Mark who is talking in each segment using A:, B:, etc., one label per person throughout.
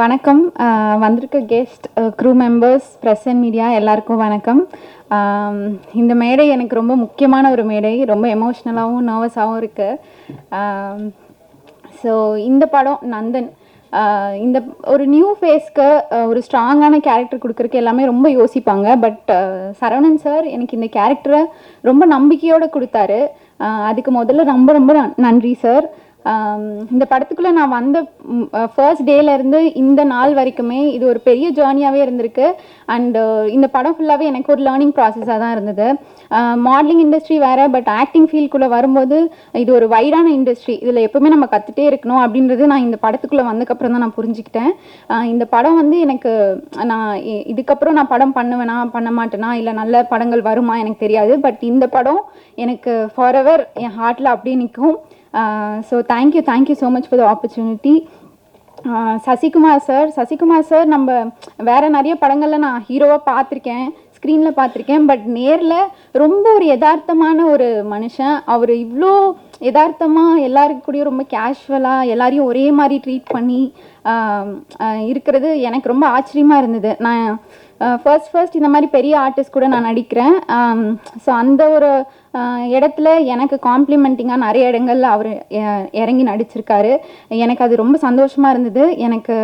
A: வணக்கம். வந்திருக்க guest, crew members, press and media எல்லாருக்கும் வணக்கம். இந்த மேடை எனக்கு ரொம்ப முக்கியமான ஒரு மேடை. ரொம்ப எமோஷ்னலாகவும் நர்வஸாகவும் இருக்குது. ஸோ இந்த படம் நந்தன், இந்த ஒரு நியூ ஃபேஸ்க்கு ஒரு ஸ்ட்ராங்கான கேரக்டர் கொடுக்குறக்கு எல்லாமே ரொம்ப யோசிப்பாங்க. பட் சரவணன் சார் எனக்கு இந்த கேரக்டரை ரொம்ப நம்பிக்கையோடு கொடுத்தாரு. அதுக்கு முதல்ல ரொம்ப ரொம்ப நன்றி சார். இந்த படத்துக்குள்ளே நான் வந்த ஃபர்ஸ்ட் டேலேருந்து இந்த நாள் வரைக்குமே இது ஒரு பெரிய ஜேர்னியாகவே இருந்திருக்கு. அண்டு இந்த படம் ஃபுல்லாகவே எனக்கு ஒரு லேர்னிங் ப்ராசஸாக தான் இருந்தது. மாடலிங் இண்டஸ்ட்ரி வேறு, பட் ஆக்டிங் ஃபீல்டுக்குள்ளே வரும்போது இது ஒரு வைடான இண்டஸ்ட்ரி. இதில் எப்போவுமே நம்ம கற்றுட்டே இருக்கணும் அப்படின்றது நான் இந்த படத்துக்குள்ளே வந்ததுக்கப்புறம் தான் நான் புரிஞ்சுக்கிட்டேன். இந்த படம் வந்து எனக்கு நான் இதுக்கப்புறம் நான் படம் பண்ணுவேனா பண்ண மாட்டேனா இல்லை நல்ல படங்கள் வருமா எனக்கு தெரியாது. பட் இந்த படம் எனக்கு ஃபாரெவர் என் ஹார்ட்டில் அப்படியே நிற்கும். So thank you so much for the opportunity. Sasikumar sir நம்ம வேறு நிறைய படங்களில் நான் ஹீரோவாக பார்த்துருக்கேன், ஸ்க்ரீனில் பார்த்துருக்கேன். பட் நேரில் ரொம்ப ஒரு யதார்த்தமான ஒரு மனுஷன். அவர் இவ்வளோ யதார்த்தமாக எல்லாருக்கு கூடயும் ரொம்ப கேஷுவலாக எல்லாரையும் ஒரே மாதிரி ட்ரீட் பண்ணி இருக்கிறது எனக்கு ரொம்ப ஆச்சரியமாக இருந்தது. நான் ஃபர்ஸ்ட் இந்த மாதிரி பெரிய ஆர்டிஸ்ட் கூட நான் நடிக்கிறேன். ஸோ அந்த ஒரு இடத்துல எனக்கு காம்ப்ளிமெண்டிங்காக நிறைய இடங்கள்ல அவர் இறங்கி நடிச்சிருக்காரு. எனக்கு அது ரொம்ப சந்தோஷமாக இருந்தது. எனக்கு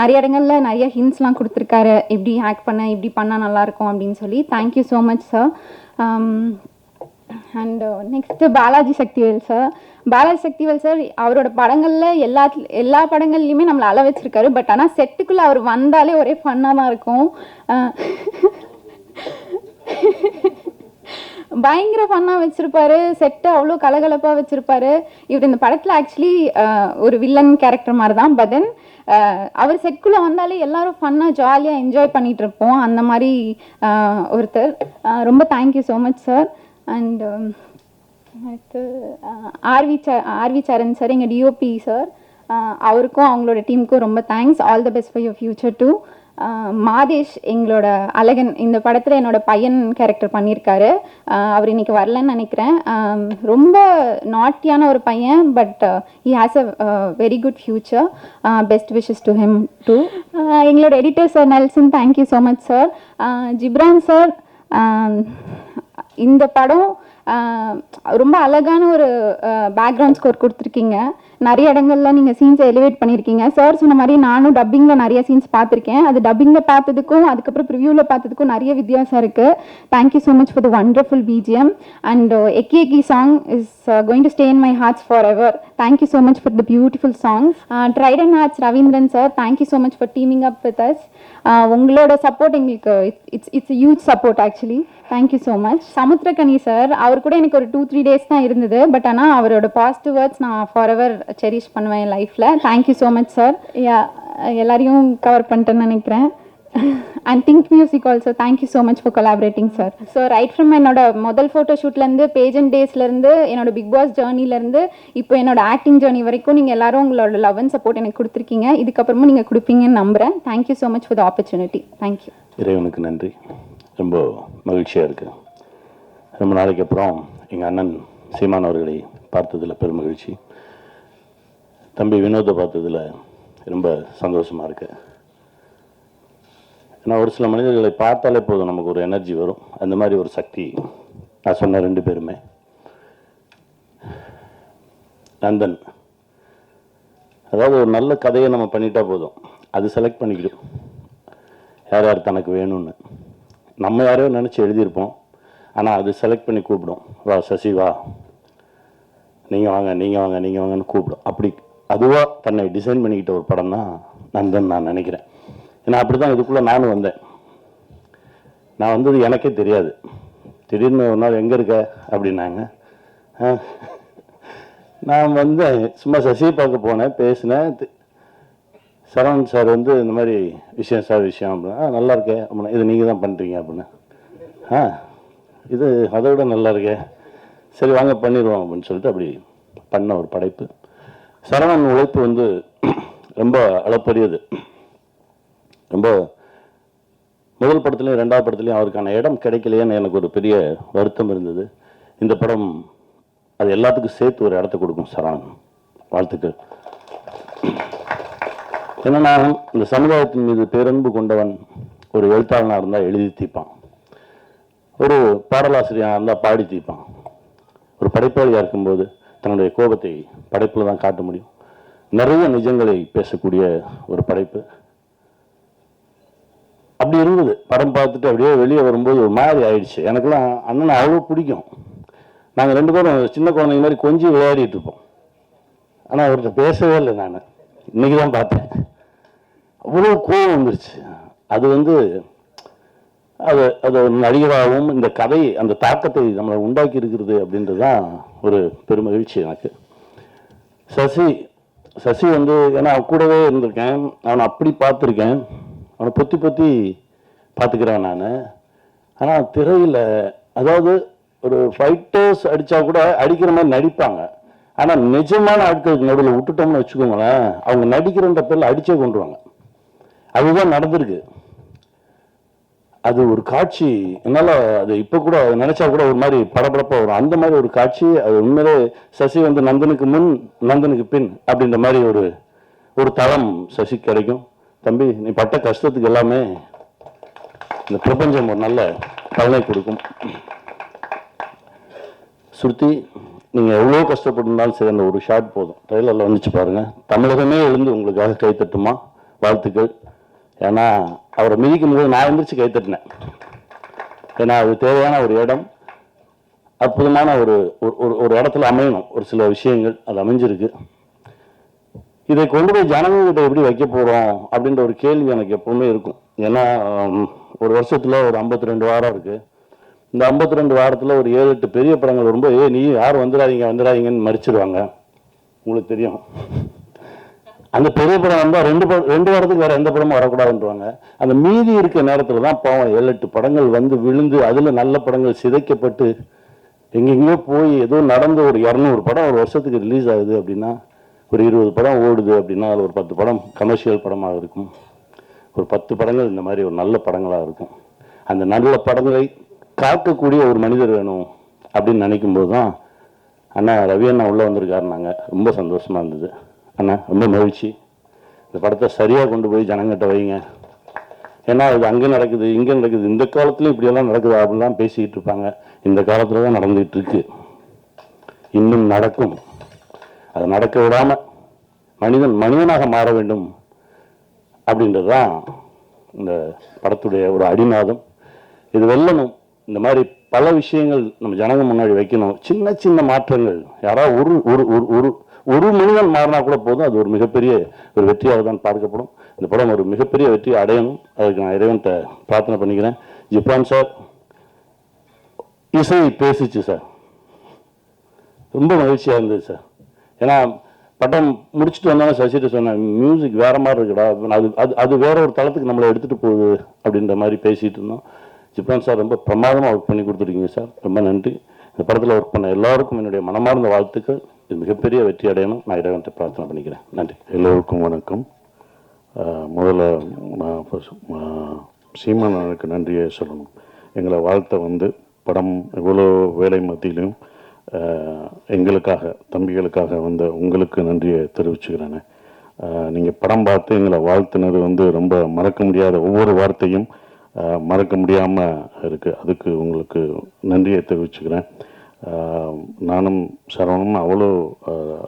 A: நிறைய இடங்கள்ல நிறைய ஹிண்ட்ஸ்லாம் கொடுத்துருக்காரு, இப்படி ஆக்ட் பண்ண இப்படி பண்ணால் நல்லாயிருக்கும் அப்படின்னு சொல்லி. Thank you so much sir. And next Balaji Sakthivel sir. அவரோட படங்களில் எல்லா படங்கள்லையுமே நம்மளை அள வச்சிருக்காரு. பட் ஆனால் செட்டுக்குள்ளே அவர் வந்தாலே ஒரே ஃபன்னாக தான் இருக்கும். பயங்கர ஃபன்னாக வச்சுருப்பாரு, செட்டை அவ்வளோ கலகலப்பாக வச்சுருப்பாரு. இவர் இந்த படத்தில் ஆக்சுவலி ஒரு வில்லன் கேரக்டர் மாதிரி தான். பட் தென் அவர் செட்குள்ளே வந்தாலே எல்லாரும் ஃபன்னாக ஜாலியாக என்ஜாய் பண்ணிகிட்டு இருப்போம். அந்த மாதிரி ஒருத்தர். ரொம்ப thank you so much sir. And அடுத்து ஆர்வி சரண் சார், எங்கள் டிஓபி சார். அவருக்கும் அவங்களோட டீமுக்கும் ரொம்ப thanks. All the best for your future too. Madhesh, எங்களோட அழகன், இந்த படத்தில் என்னோட பையன் கேரக்டர் பண்ணியிருக்காரு. அவர் இன்னைக்கு வரலன்னு நினைக்கிறேன். ரொம்ப நாட்டியான ஒரு பையன், but he has a very good future. Best wishes to him too. எங்களோட editor sir Nelson, thank you so much sir. Ghibran sir, இந்த படம் ரொம்ப அழகான ஒரு பேக்ரவுண்ட் ஸ்கோர் கொடுத்துருக்கீங்க. நிறைய இடங்கள்ல நீங்கள் சீன்ஸை எலிவேட் பண்ணியிருக்கீங்க. சார் சொன்ன மாதிரி நானும் டப்பிங்கில் நிறைய சீன்ஸ் பார்த்துருக்கேன். அது டப்பிங்கில் பார்த்ததுக்கும் அதுக்கப்புறம் ப்ரிவியூவில் பார்த்ததுக்கும் நிறைய வித்தியாசம் இருக்குது. Thank you so much for the wonderful BGM. And எக்கி எக்கி song is going to stay in my hearts forever. Thank you so much for the beautiful songs. Trident Arts Ravindran sir, thank you so much for teaming up with us. உங்களோட support எங்களுக்கு it's huge support actually. Thank you so much. Samuthirakani sir, அவர் கூட எனக்கு ஒரு 2-3 days தான் இருந்தது. But ஆனால் அவரோட பாசிட்டிவ் வேர்ட்ஸ் நான் ஃபார் எவர் செரிஷ் பண்ணுவேன் என் லைஃப்பில். Thank you so much sir. எல்லாரையும் கவர் பண்ணிட்டேன்னு நினைக்கிறேன். And think music also, thank you so much for collaborating sir. So right from என்னோட முதல் ஃபோட்டோ ஷூட்லேருந்து, பேஜன் டேஸ்லேருந்து, என்னோட பிக் பாஸ் ஜேர்னிலேருந்து இப்போ என்னோட ஆக்டிங் ஜேர்னி வரைக்கும் நீங்கள் எல்லாரும் உங்களோட லவ் அண்ட் சப்போர்ட் எனக்கு கொடுத்துருக்கீங்க. இதுக்கப்புறமும் நீங்கள் கொடுப்பீங்கன்னு நம்புகிறேன். Thank you so much for the opportunity. Thank you.
B: இறைவனுக்கு நன்றி. ரொம்ப மகிழ்ச்சியாக இருக்குது. ரொம்ப நாளைக்கு அப்புறம் எங்கள் அண்ணன் சீமான் அவர்களை பார்த்ததில் பெரும் மகிழ்ச்சி. தம்பி வினோதை பார்த்ததில் ரொம்ப சந்தோஷமாக இருக்குது. ஏன்னா ஒரு சில மனிதர்களை பார்த்தாலே போதும் நமக்கு ஒரு எனர்ஜி வரும். அந்த மாதிரி ஒரு சக்தி நான் சொன்ன 2 பேருமே. நந்தன், அதாவது ஒரு நல்ல கதையை நம்ம பண்ணிட்டா போதும், அது செலக்ட் பண்ணிக்கிடும் யார் யார் தனக்கு வேணும்னு. நம்ம யாரையோ நினச்சி எழுதியிருப்போம், ஆனால் அது செலக்ட் பண்ணி கூப்பிடும். வா சசி வா, நீங்கள் வாங்க நீங்கள் வாங்க நீங்கள் வாங்கன்னு கூப்பிடும். அப்படி அதுவாக தன்னை டிசைன் பண்ணிக்கிட்ட ஒரு படம் தான் நந்தன் நான் நினைக்கிறேன். ஏன்னா அப்படி தான் இதுக்குள்ளே நானும் வந்தேன். நான் வந்தது எனக்கே தெரியாது. திடீர்னு ஒரு நாள் எங்கே இருக்க அப்படின்னாங்க. நான் வந்து சும்மா சசியை பார்க்க போனேன், பேசினேன். சரவணன் சார் வந்து இந்த மாதிரி விஷயம் அப்படின்னா நல்லா இருக்கே அப்படின்னா, இது நீங்கள் தான் பண்ணுறீங்க அப்படின்னு. இது அதை விட நல்லா இருக்கே, சரி வாங்க பண்ணிடுவோம் அப்படின்னு சொல்லிட்டு அப்படி பண்ண ஒரு படைப்பு. சரவணன் உழைப்பு வந்து ரொம்ப அளப்பரியது. ரொம்ப முதல் படத்துலையும் 2வது படத்துலையும் அவருக்கான இடம் கிடைக்கலையேன்னு எனக்கு ஒரு பெரிய வருத்தம் இருந்தது. இந்த படம் அது எல்லாத்துக்கும் சேர்த்து ஒரு இடத்த கொடுக்கும். சரவணன், வாழ்த்துக்கள். என்னன்னா, இந்த சமுதாயத்தின் மீது பேரன்பு கொண்டவன் ஒரு எழுத்தாளனாக இருந்தால் எழுதி தீர்ப்பான், ஒரு பாடலாசிரியராக இருந்தால் பாடி தீர்ப்பான், ஒரு படைப்பாளியாக இருக்கும்போது தன்னுடைய கோபத்தை படைப்பில் தான் காட்ட முடியும். நிறைய நிஜங்களை பேசக்கூடிய ஒரு படைப்பு. அப்படி இருந்தது. படம் பார்த்துட்டு அப்படியே வெளியே வரும்போது ஒரு மாதிரி ஆயிடுச்சு. எனக்கெல்லாம் அண்ணனை அவ்வளோ பிடிக்கும். நாங்கள் 2 பேரும் சின்ன குழந்தைங்க மாதிரி கொஞ்சம் விளையாடிட்டு இருப்போம். ஆனால் அவர்கிட்ட பேசவே இல்லை. நான் இன்னைக்கு தான் பார்த்தேன். அவ்வளோ கோபம் வந்துருச்சு. அது வந்து அது அது ஒரு நடிகராகவும் இந்த கதை அந்த தாக்கத்தை நம்மளை உண்டாக்கி இருக்கிறது அப்படின்றது தான் ஒரு பெருமகிழ்ச்சி எனக்கு. சசி வந்து ஏன்னா கூடவே இருந்திருக்கேன், அவனை அப்படி பார்த்துருக்கேன், அவனை பொத்தி பொத்தி பார்த்துக்கிறேன் நான். ஆனால் திரையில் அதாவது ஒரு ஃபைட்டர்ஸ் அடித்தா கூட அடிக்கிற மாதிரி நடிப்பாங்க. ஆனால் நிஜமான ஆட்களுக்கு நடுவில் விட்டுட்டோம்னு வச்சுக்கோங்களேன், அவங்க நடிக்கிறன்ற பேரில் அடிச்சே கொண்டுருவாங்க. அதுதான் நடந்திருக்கு. அது ஒரு காட்சி என்னால் அது இப்போ கூட நினச்சா கூட ஒரு மாதிரி படபடப்பாக வரும். அந்த மாதிரி ஒரு காட்சி. அது உண்மையிலே சசி வந்து நந்தனுக்கு முன் நந்தனுக்கு பின் அப்படின்ற மாதிரி ஒரு தளம் சசி கிடைக்கும். தம்பி, நீ பட்ட கஷ்டத்துக்கு எல்லாமே இந்த பிரபஞ்சம் ஒரு நல்ல பலனை கொடுக்கும். ஸ்ருதி, நீங்கள் எவ்வளோ கஷ்டப்பட்டிருந்தாலும் சரி, அந்த ஒரு ஷாட் போதும். ட்ரெயிலரில் வந்துச்சு பாருங்கள். தமிழகமே எழுந்து உங்களுக்காக கைத்தட்டுமா, வாழ்த்துக்கள். ஏன்னா அவரை மிதிக்கும் போது நான் எந்திரிச்சு கைத்தட்டினேன். ஏன்னா அது தேவையான ஒரு இடம், அற்புதமான ஒரு இடத்துல அமையணும் ஒரு சில விஷயங்கள். அது அமைஞ்சிருக்கு. இதை கொண்டு போய் ஜனங்கள்கிட்ட எப்படி வைக்க போகிறோம் அப்படின்ற ஒரு கேள்வி எனக்கு எப்பவுமே இருக்கும். ஏன்னா ஒரு வருஷத்தில் ஒரு 52 வாரம் இருக்குது. இந்த 52 வாரத்தில் ஒரு 7-8 பெரிய படங்கள் வரும்போது நீ யார் வந்துடாதீங்கன்னு மறிச்சிடுவாங்க. உங்களுக்கு தெரியும். அந்த பெரிய படம் வந்தால் 2 வாரத்துக்கு வேறு எந்த படமும் வரக்கூடாதுன்றவாங்க. அந்த மீதி இருக்க நேரத்தில் தான் பாவம் 7-8 படங்கள் வந்து விழுந்து அதில் நல்ல படங்கள் சிதைக்கப்பட்டு எங்கெங்கேயோ போய் ஏதோ நடந்து ஒரு 200 படம் ஒரு வருஷத்துக்கு ரிலீஸ் ஆகுது அப்படின்னா, ஒரு 20 படம் ஓடுது அப்படின்னா அதில் ஒரு 10 படம் கமர்ஷியல் படமாக இருக்கும், ஒரு 10 படங்கள் இந்த மாதிரி ஒரு நல்ல படங்களாக இருக்கும். அந்த நல்ல படங்களை காக்கக்கூடிய ஒரு மனிதர் வேணும் அப்படின்னு நினைக்கும்போது தான் அண்ணா ரவி அண்ணா உள்ளே வந்திருக்காருனாங்க. ரொம்ப சந்தோஷமாக இருந்தது. அண்ணா ரொம்ப மகிழ்ச்சி. இந்த படத்தை சரியாக கொண்டு போய் ஜனங்கிட்ட வைங்க. ஏன்னா அது அங்கே நடக்குது, இங்கே நடக்குது, இந்த காலத்துலையும் இப்படியெல்லாம் நடக்குது அப்படிலாம் பேசிக்கிட்டு இருப்பாங்க. இந்த காலத்தில் தான் நடந்துகிட்டு இருக்கு, இன்னும் நடக்கும். அதை நடக்க விடாமல் மனிதனாக மாற வேண்டும் அப்படின்றது தான் இந்த படத்துடைய ஒரு அடிநாதம். இது வெல்லணும். இந்த மாதிரி பல விஷயங்கள் நம்ம ஜனங்க முன்னாடி வைக்கணும். சின்ன சின்ன மாற்றங்கள், யாராவது ஒரு மனிதன் மாறினா கூட போதும், அது ஒரு மிகப்பெரிய ஒரு வெற்றியாக தான் பார்க்கப்படும். இந்த படம் ஒரு மிகப்பெரிய வெற்றி அடையணும். அதுக்கு நான் இறைவன்கிட்ட பிரார்த்தனை பண்ணிக்கிறேன். ஜிப்ரான் சார், இசை பேசிச்சு சார், ரொம்ப மகிழ்ச்சியாக இருந்தது சார். ஏன்னா படம் முடிச்சுட்டு வந்தாலும் சசிட்டு சொன்னேன், மியூசிக் வேறு மாதிரி இருக்குடா, அது வேற ஒரு தளத்துக்கு நம்மளை எடுத்துகிட்டு போகுது அப்படின்ற மாதிரி பேசிகிட்டு இருந்தோம். ஜிப்ரான் சார் ரொம்ப பிரமாதமாக ஒர்க் பண்ணி கொடுத்துருக்கீங்க சார், ரொம்ப நன்றி. இந்த படத்தில் ஒர்க் பண்ண எல்லாருக்கும் என்னுடைய மனமார்ந்த வாழ்த்துக்கள். இது மிகப்பெரிய வெற்றி அடையணும். நான் இறைவன்கிட்ட பிரார்த்தனை பண்ணிக்கிறேன். நன்றி.
C: எல்லோருக்கும் வணக்கம். முதல்ல சீமானுக்கு நன்றியை சொல்லணும். எங்களை வாழ்த்த படம் இவ்வளோ வேலை மத்தியிலும் எங்களுக்காக, தம்பிகளுக்காக உங்களுக்கு நன்றியை தெரிவிச்சுக்கிறேன். நீங்கள் படம் பார்த்து எங்களை வாழ்த்துனது ரொம்ப மறக்க முடியாத, ஒவ்வொரு வார்த்தையும் மறக்க முடியாமல் இருக்குது. அதுக்கு உங்களுக்கு நன்றியை தெரிவிச்சுக்கிறேன். நானும் சரவணனும் அவ்வளோ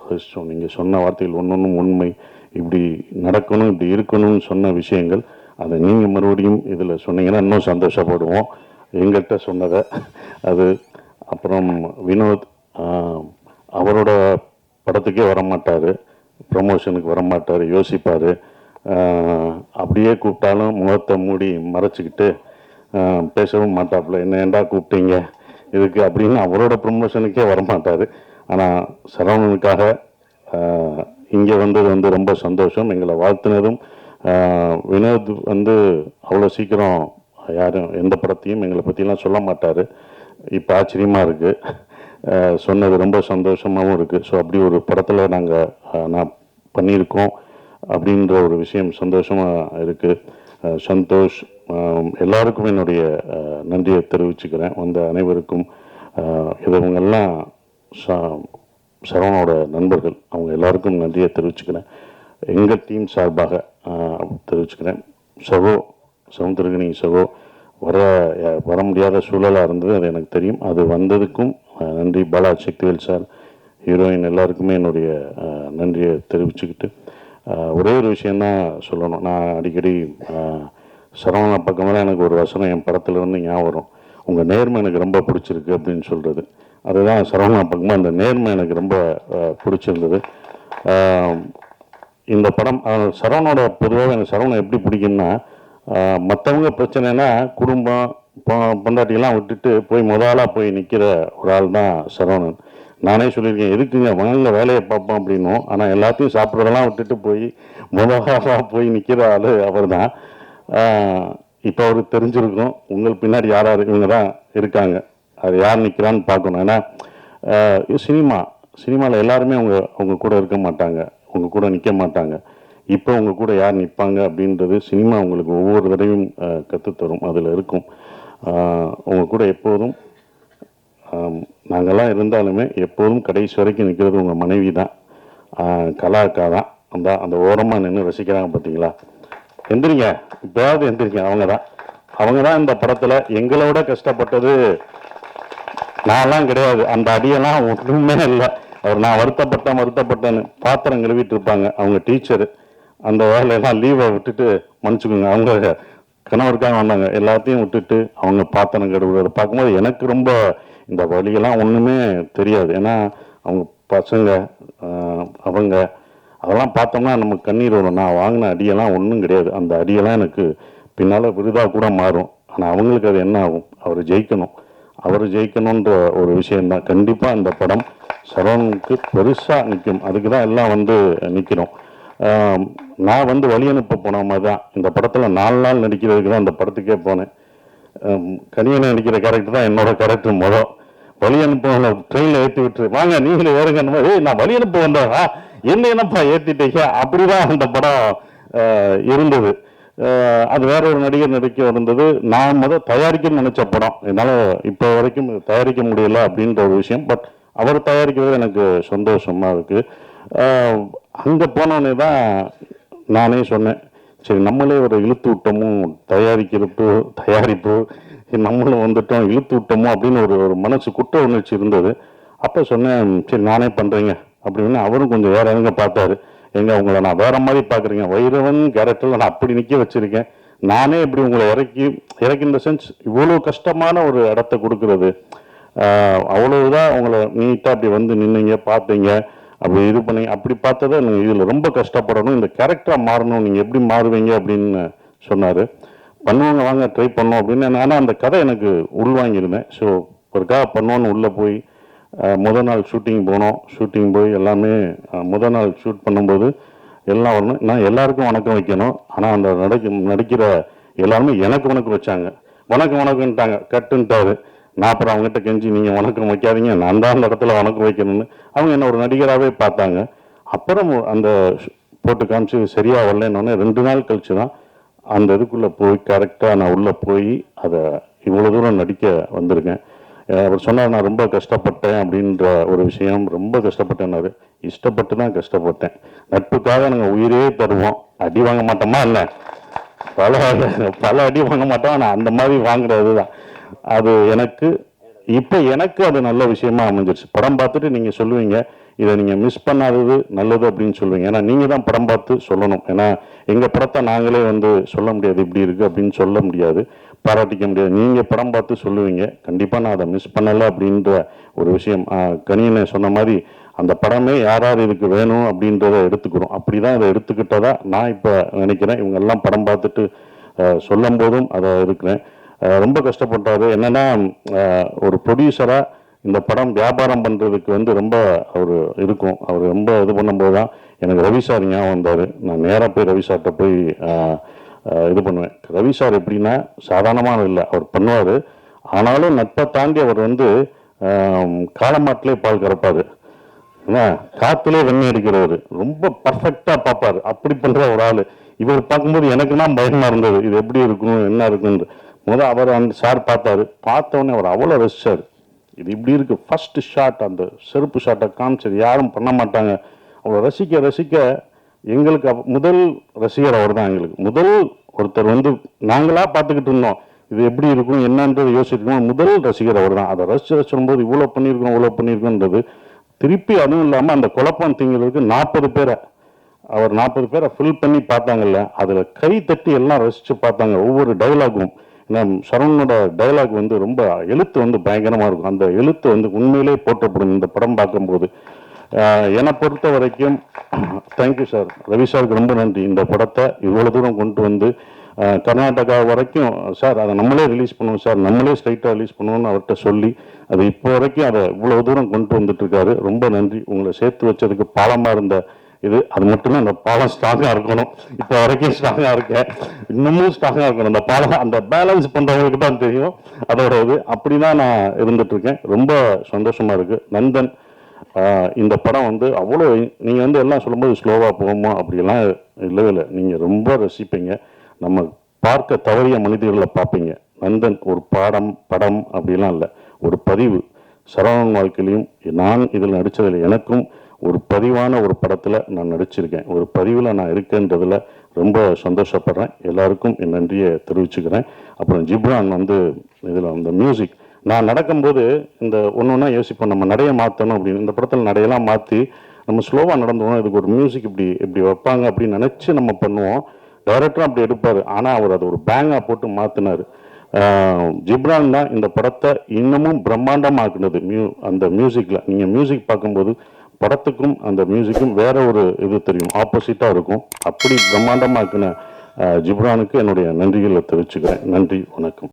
C: அதிர்ஷ்டம். நீங்கள் சொன்ன வார்த்தைகள் ஒன்றொன்றும் உண்மை. இப்படி நடக்கணும், இப்படி இருக்கணும்னு சொன்ன விஷயங்கள் அதை நீங்கள் மறுபடியும் இதில் சொன்னீங்கன்னா இன்னும் சந்தோஷப்படுவோம். எங்கிட்ட சொன்னதை அது. அப்புறம் வினோத் அவரோட படத்துக்கே வரமாட்டார், ப்ரமோஷனுக்கு வரமாட்டார், யோசிப்பார். அப்படியே கூப்பிட்டாலும் முகத்தை மூடி மறைச்சிக்கிட்டு பேசவும் மாட்டாப்புல. என்ன ஏண்டா கூப்பிட்டீங்க இதுக்கு அப்படின்னு அவரோட ப்ரமோஷனுக்கே வரமாட்டார். ஆனால் சரவணனுக்காக இங்கே வந்தது ரொம்ப சந்தோஷம். எங்களை வாழ்த்துனதும் வினோத் அவ்வளோ சீக்கிரம் யாரும் எந்த படத்தையும் எங்களை பற்றிலாம் சொல்ல மாட்டார். இப்போ ஆச்சரியமாக இருக்குது, சொன்னது ரொம்ப சந்தோஷமாகவும் இருக்குது. ஸோ அப்படி ஒரு படத்தில் நான் பண்ணியிருக்கோம் அப்படின்ற ஒரு விஷயம் சந்தோஷமாக இருக்குது. சந்தோஷ், எல்லாருக்கும் என்னுடைய நன்றியை தெரிவிச்சுக்கிறேன். வந்த அனைவருக்கும். இவங்கெல்லாம் சரவணோட நண்பர்கள், அவங்க எல்லாருக்கும் நன்றியை தெரிவிச்சுக்கிறேன். எங்கள் டீம் சார்பாக தெரிவிச்சுக்கிறேன். சமுத்திரகனி சகோ வர முடியாத சூழலாக இருந்தது, அது எனக்கு தெரியும். அது வந்ததுக்கும் நன்றி. பாலா சக்திவேல் சார், ஹீரோயின் எல்லாருக்குமே என்னுடைய நன்றியை தெரிவிச்சுக்கிட்டு, ஒரே ஒரு விஷயந்தான் சொல்லணும். நான் அடிக்கடி சரவணா பக்கமெல்லாம் எனக்கு ஒரு வசனம் என் படத்தில் வந்து ஞாபகம் வரும். உங்கள் நேர்மை எனக்கு ரொம்ப பிடிச்சிருக்கு அப்படின்னு சொல்கிறது. அதுதான் சரவணா பக்கமாக அந்த நேர்மை எனக்கு ரொம்ப பிடிச்சிருந்தது. இந்த படம் சரவணோட பொதுவாக எனக்கு சரவணன் எப்படி பிடிக்கும்னா, மற்றவங்க பிரச்சனைனா குடும்பம் பொண்டாட்டியெல்லாம் விட்டுட்டு போய் முதலாக போய் நிற்கிற ஒரு ஆள் தான் சரவணன். நானே சொல்லியிருக்கேன், எதுக்குங்க வாங்க வேலையை பார்ப்போம் அப்படின்னும். ஆனால் எல்லாத்தையும் சாப்பிட்றதெல்லாம் விட்டுட்டு போய் முதலாக போய் நிற்கிற ஆள் அவர் தான். இப்போ அவருக்கு தெரிஞ்சிருக்கும் உங்கள் பின்னாடி யார் இவங்க தான் இருக்காங்க, அது யார் நிற்கிறான்னு பார்க்கணும். ஏன்னா சினிமாவில் எல்லாருமே அவங்க கூட இருக்க மாட்டாங்க, அவங்க கூட நிற்க மாட்டாங்க. இப்போ உங்க கூட யார் நிற்பாங்க அப்படின்றது சினிமா உங்களுக்கு ஒவ்வொரு தடவையும் கற்றுத்தரும். அதில் இருக்கும். உங்க கூட எப்போதும் நாங்கள்லாம் இருந்தாலுமே எப்போதும் கடைசி வரைக்கும் நிற்கிறது உங்கள் மனைவி தான், கலா அக்கா தான். அந்த ஓரமாக நின்று ரசிக்கிறாங்க பார்த்தீங்களா? எந்திரிங்க, இப்போயாவது எந்திரிங்க. அவங்க தான் இந்த படத்தில் எங்களோட கஷ்டப்பட்டது. நான்லாம் கிடையாது, அந்த அடியெல்லாம் ஒன்றுமே இல்லை. நான் வருத்தப்பட்டேன்னு பாத்திரம் கழுவிட்டு இருப்பாங்க. அவங்க டீச்சரு, அந்த வேலையெல்லாம் லீவை விட்டுட்டு மன்னிச்சுக்கோங்க, அவங்க கணவருக்காக வந்தாங்க, எல்லாத்தையும் விட்டுட்டு அவங்க பாத்திரம் கழுவுறதை பார்க்கும்போது எனக்கு ரொம்ப இந்த வழியெல்லாம் ஒன்றுமே தெரியாது. ஏன்னா அவங்க பசங்க அவங்க அதெல்லாம் பார்த்தோம்னா நமக்கு கண்ணீர் வரும். நான் வாங்கின அடியெல்லாம் ஒன்றும் கிடையாது. அந்த அடியெல்லாம் எனக்கு பின்னால் விருதாக கூட மாறும். ஆனால் அவங்களுக்கு அது என்ன ஆகும்? அவர் ஜெயிக்கணுன்ற ஒரு விஷயந்தான். கண்டிப்பாக இந்த படம் சரவணனுக்கு பெருசாக நிற்கும். அதுக்கு தான் எல்லாம் வந்து நிற்கிறோம். நான் வந்து வழி அனுப்ப போன மாதிரி தான் இந்த படத்தில் 4 நாள் நடிக்கிறதுக்கு தான் அந்த படத்துக்கே போனேன். கனியனை நடிக்கிற கேரக்டர் தான் என்னோட கேரக்டர். வழி அனுப்ப ட்ரெயினில் ஏற்றி விட்டு வாங்க நீங்களே ஏறுங்க, நான் வழி அனுப்ப வந்தா என்னப்பா ஏற்றிட்டீங்க, அப்படிதான் அந்த படம் இருந்தது. அது வேற ஒரு நடிகர் நடிக்க இருந்தது. நான் தயாரிக்கணும்னு நினைச்ச படம், என்னால் இப்போ வரைக்கும் தயாரிக்க முடியல அப்படின்ற ஒரு விஷயம். பட் அவர் தயாரிக்கிறது எனக்கு சந்தோஷமா இருக்கு. அங்கே போனோடனே தான் நானே சொன்னேன், சரி நம்மளே ஒரு இழுத்து விட்டோமும், தயாரிப்பு நம்மளும் வந்துட்டோம், இழுத்து விட்டோமோ அப்படின்னு ஒரு மனசு குற்ற உணர்ச்சி இருந்தது. அப்போ சொன்னேன், சரி நானே பண்ணுறேங்க அப்படின்னு. அவரும் கொஞ்சம் வேற எங்க பார்த்தாரு. உங்களை நான் வேற மாதிரி பார்க்குறீங்க, வைரவன் கேரக்டரில் நான் அப்படி நிற்க வச்சிருக்கேன், நானே இப்படி உங்களை இறக்கி இந்த சென்ஸ் இவ்வளோ கஷ்டமான ஒரு இடத்த கொடுக்கறது, அவ்வளவுதான் உங்களை நீட்டாக அப்படி வந்து நின்னீங்க, பார்த்தீங்க, அப்படி இது பண்ணீங்க, அப்படி பார்த்ததை நீங்கள் இதில் ரொம்ப கஷ்டப்படணும், இந்த கேரக்டராக மாறணும், நீங்கள் எப்படி மாறுவீங்க அப்படின்னு சொன்னார். பண்ணுவாங்க, வாங்க ட்ரை பண்ணோம் அப்படின்னு. ஆனால் அந்த கதை எனக்கு உள்வாங்கியிருந்தேன். ஸோ ஒருக்காக பண்ணுவோன்னு உள்ளே போய் முதல் நாள் ஷூட்டிங் போய் எல்லாமே முதல் நாள் ஷூட் பண்ணும்போது எல்லாம் வரணும். நான் எல்லாருக்கும் வணக்கம் வைக்கணும். ஆனால் அந்த நடிக்கிற எல்லாருமே எனக்கு வணக்கம் வச்சாங்க. வணக்கம்ட்டாங்க, கட்டுன்ட்டாரு. நான் அப்புறம் அவங்ககிட்ட கெஞ்சி நீங்கள் வணக்கம் வைக்காதீங்க, நான் தான் அந்த இடத்துல வணக்கம் வைக்கணும்னு. அவங்க என்ன ஒரு நடிகராகவே பார்த்தாங்க. அப்புறம் அந்த போட்டு காமிச்சு சரியாக வரலன்னொன்னே 2 நாள் கழிச்சு தான் அந்த இதுக்குள்ளே போய் கரெக்டாக நான் உள்ளே போய் அதை இவ்வளோ தூரம் நடிக்க வந்திருக்கேன். அவர் சொன்னார், நான் ரொம்ப கஷ்டப்பட்டேன் அப்படின்ற ஒரு விஷயம். ரொம்ப கஷ்டப்பட்டேன்னாரு. இஷ்டப்பட்டு தான் கஷ்டப்பட்டேன். நட்புக்காக நாங்கள் உயிரே தருவோம். அடி வாங்க மாட்டோமா இல்லை, பல அடி வாங்க மாட்டோம். ஆனால் அந்த மாதிரி வாங்குறது தான் அது எனக்கு அது நல்ல விஷயமா அமைஞ்சிருச்சு. படம் பார்த்துட்டு நீங்கள் சொல்லுவீங்க, இதை நீங்கள் மிஸ் பண்ணாதது நல்லது அப்படின்னு சொல்லுவீங்க. ஏன்னா நீங்கள் தான் படம் பார்த்து சொல்லணும். ஏன்னா எங்கள் படத்தை நாங்களே வந்து சொல்ல முடியாது, இப்படி இருக்குது அப்படின்னு சொல்ல முடியாது, பாராட்டிக்க முடியாது. நீங்கள் படம் பார்த்து சொல்லுவீங்க. கண்டிப்பாக நான் அதை மிஸ் பண்ணலை அப்படின்ற ஒரு விஷயம். கனியனை சொன்ன மாதிரி அந்த படமே யார் இதுக்கு வேணும் அப்படின்றத எடுத்துக்கிறோம். அப்படி தான் இதை எடுத்துக்கிட்டதா நான் இப்போ நினைக்கிறேன். இவங்கெல்லாம் படம் பார்த்துட்டு சொல்லும் போதும் அதை இருக்கிறேன். ரொம்ப கஷ்டப்பட்டாரு. என்னன்னா ஒரு ப்ரொடியூசராக இந்த படம் வியாபாரம் பண்ணுறதுக்கு வந்து ரொம்ப அவர் இருக்கும். அவர் ரொம்ப இது பண்ணும்போது தான் எனக்கு ரவி சார் ஞாபகம் வந்தார். நான் நேராக போய் ரவி சார்கிட்ட போய் இது பண்ணுவேன். ரவி சார் எப்படின்னா சாதாரணமான இல்லை, அவர் பண்ணுவார். ஆனாலும் நட்பை தாண்டி அவர் வந்து காலமாட்டிலே பால் கறப்பார், ஏன்னா காற்றுலே வெண்ணெய் அடிக்கிறவர், ரொம்ப பர்ஃபெக்டாக பார்ப்பார். அப்படி பண்ணுற ஒரு ஆள். இவர் பார்க்கும்போது எனக்குன்னா பயமாக இருந்தது, இது எப்படி இருக்கும் என்ன இருக்குன்னு. அவர் அந்த சார் பார்த்தோன்னே அவர் அவ்வளோ ரசிச்சார். இது இப்படி இருக்கு, ஃபர்ஸ்ட் ஷாட் அந்த செருப்பு ஷாட்டை காமிச்சது யாரும் பண்ண மாட்டாங்க. அவ்வளோ ரசிக்க எங்களுக்கு முதல் ரசிகர் அவர் தான். எங்களுக்கு முதல் ஒருத்தர் வந்து நாங்களாக பார்த்துக்கிட்டு இருந்தோம் இது எப்படி இருக்கும் என்னன்றது யோசிச்சிருக்கோம். முதல் ரசிகர் அவர் தான். அதை ரசிச்சும்போது இவ்வளோ பண்ணியிருக்கோன்றது திருப்பி அதுவும் இல்லாமல் அந்த குழப்பம் திங்கிறதுக்கு 40 பேரை அவர் 40 பேரை ஃபில் பண்ணி பார்த்தாங்கல்ல, அதில் கை தட்டி எல்லாம் ரசித்து பார்த்தாங்க. ஒவ்வொரு டைலாகும் சரவணனோட டைலாக் வந்து ரொம்ப எழுத்து வந்து பயங்கரமாக இருக்கும். அந்த எழுத்து வந்து உண்மையிலே போற்றப்படும் இந்த படம் பார்க்கும்போது. என்னை பொறுத்த வரைக்கும் தேங்க்யூ சார், ரவி சாருக்கு ரொம்ப நன்றி. இந்த படத்தை இவ்வளோ தூரம் கொண்டு வந்து கர்நாடகா வரைக்கும் சார் அதை நம்மளே ரிலீஸ் பண்ணுவோம் சார், நம்மளே ஸ்ட்ரைட்டாக ரிலீஸ் பண்ணுவோம்னு அவர்கிட்ட சொல்லி அது இப்போ வரைக்கும் அதை இவ்வளோ தூரம் கொண்டு வந்துட்டுருக்காரு. ரொம்ப நன்றி. உங்களை சேர்த்து வச்சதுக்கு பாலமாக இருந்த அது மட்டும்தான். அந்த பாலம் ஸ்ட்ராங்காக இருக்கணும். இப்போ வரைக்கும் ஸ்ட்ராங்காக இருக்கேன், இன்னமும் ஸ்ட்ராங்காக இருக்கணும். அந்த பாலம் அந்த பேலன்ஸ் பண்ணுறவங்களுக்கு தான் தெரியும் அதோட அப்படி தான் நான் இருந்துகிட்ருக்கேன். ரொம்ப சந்தோஷமாக இருக்குது. நந்தன் இந்த படம் வந்து அவ்வளோ நீங்கள் வந்து எல்லாம் சொல்லும்போது ஸ்லோவாக போகுமோ அப்படியெல்லாம் இல்லவே இல்லை. நீங்கள் ரொம்ப ரசிப்பீங்க. நம்ம பார்க்க தவறிய மனிதர்களை பார்ப்பீங்க. நந்தன் ஒரு படம் அப்படிலாம் இல்லை, ஒரு பதிவு. சரவணன் வாழ்க்கையிலையும் நான் இதில் நடித்ததில் எனக்கும் ஒரு பதிவான ஒரு படத்தில் நான் நடிச்சிருக்கேன். ஒரு பதிவில் நான் இருக்கேன்றதில் ரொம்ப சந்தோஷப்படுறேன். எல்லாருக்கும் என் நன்றியை தெரிவிச்சுக்கிறேன். அப்புறம் ஜிப்ரான் வந்து இதில் அந்த மியூசிக் நான் நடக்கும்போது இந்த ஒன்றா யோசிப்போம், நம்ம நடையை மாற்றணும் அப்படின்னு. இந்த படத்தில் நடையெல்லாம் மாற்றி நம்ம ஸ்லோவாக நடந்துவோம், இதுக்கு ஒரு மியூசிக் இப்படி வைப்பாங்க அப்படின்னு நினச்சி நம்ம பண்ணுவோம். டைரக்டரும் அப்படி எடுப்பார். ஆனால் அவர் அதை ஒரு பேங்காக போட்டு மாற்றினார். ஜிப்ரான் தான் இந்த படத்தை இன்னமும் பிரம்மாண்டமாக்குனது. அந்த மியூசிக்கில் நீங்கள் மியூசிக் பார்க்கும்போது படத்துக்கும் அந்த மியூசிக்கும் வேற ஒரு இது தெரியும், ஆப்போசிட்டாக இருக்கும். அப்படி பிரம்மாண்டமாக்குன ஜிப்ரானுக்கு என்னுடைய நன்றிகளை தெரிவிச்சுக்கிறேன். நன்றி, வணக்கம்.